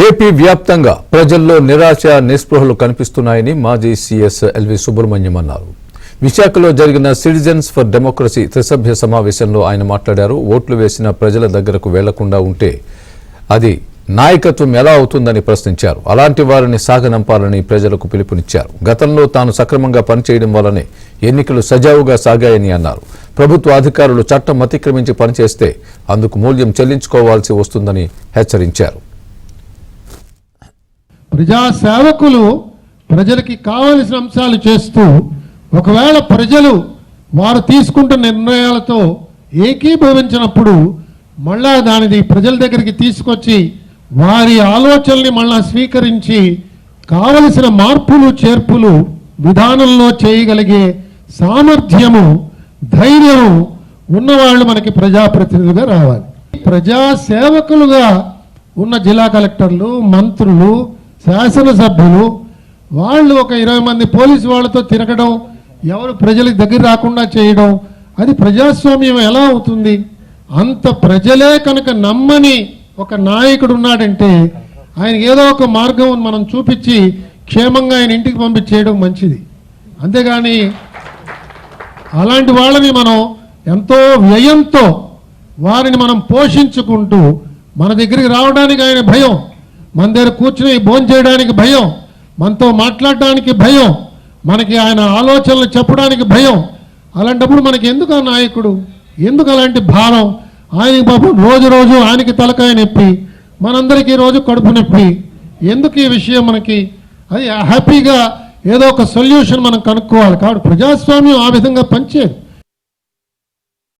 AP వ్యాప్తంగా ప్రజల్లో నిరాశ నిస్పృహలు కనిపిస్తున్నాయని మాజీ సీఎస్ ఎల్వి సుబ్రహ్మణ్యం అన్నారు. విశాఖలో జరిగిన సిటిజన్స్ ఫర్ డెమోక్రసీ త్రిసభ్య సమావేశంలో ఆయన మాట్లాడారు. ఓట్లు వేసిన ప్రజల దగ్గరకు వెళ్లకుండా ఉంటే అది నాయకత్వం ఎలా అవుతుందని ప్రశ్నించారు. అలాంటి వారిని సాగనంపాలని ప్రజలకు పిలుపునిచ్చారు. గతంలో తాను సక్రమంగా పనిచేయడం వల్లనే ఎన్నికలు సజావుగా సాగాయని అన్నారు. ప్రభుత్వ అధికారులు చట్టం అతిక్రమించి పనిచేస్తే అందుకు మూల్యం చెల్లించుకోవాల్సి వస్తుందని హెచ్చరించారు. ప్రజా సేవకులు ప్రజలకి కావలసిన అంశాలు చేస్తూ ఒకవేళ ప్రజలు వారు తీసుకుంటున్న నిర్ణయాలతో ఏకీభవించినప్పుడు మళ్ళా దానిని ప్రజల దగ్గరికి తీసుకొచ్చి వారి ఆలోచనల్ని మళ్ళా స్వీకరించి కావలసిన మార్పులు చేర్పులు విధానంలో చేయగలిగే సామర్థ్యము ధైర్యము ఉన్నవాళ్ళు మనకి ప్రజాప్రతినిధులుగా రావాలి. ప్రజా సేవకులుగా ఉన్న జిల్లా కలెక్టర్లు, మంత్రులు, శాసనసభ్యులు వాళ్ళు ఒక 20 మంది పోలీసు వాళ్ళతో తిరగడం, ఎవరు ప్రజలకు దగ్గర రాకుండా చేయడం, అది ప్రజాస్వామ్యం ఎలా అవుతుంది? అంత ప్రజలే కనుక నమ్మని ఒక నాయకుడు ఉన్నాడంటే ఆయనకి ఏదో ఒక మార్గం మనం చూపించి క్షేమంగా ఆయన ఇంటికి పంపించేయడం మంచిది. అంతేగాని అలాంటి వాళ్ళని మనం ఎంతో వ్యయంతో వారిని మనం పోషించుకుంటూ మన దగ్గరికి రావడానికి ఆయన భయం, మన దగ్గర కూర్చుని భోజనం చేయడానికి భయం, మనతో మాట్లాడడానికి భయం, మనకి ఆయన ఆలోచనలు చెప్పడానికి భయం. అలాంటప్పుడు మనకి ఎందుకు ఆ నాయకుడు, ఎందుకు అలాంటి భారం? ఆయనకి పాపం రోజు రోజు ఆయనకి తలకాయ నొప్పి, మనందరికీ రోజు కడుపు నొప్పి. ఎందుకు ఈ విషయం మనకి? అది హ్యాపీగా ఏదో ఒక సొల్యూషన్ మనం కనుక్కోవాలి. కాబట్టి ప్రజాస్వామ్యం ఆ విధంగా పనిచేయదు.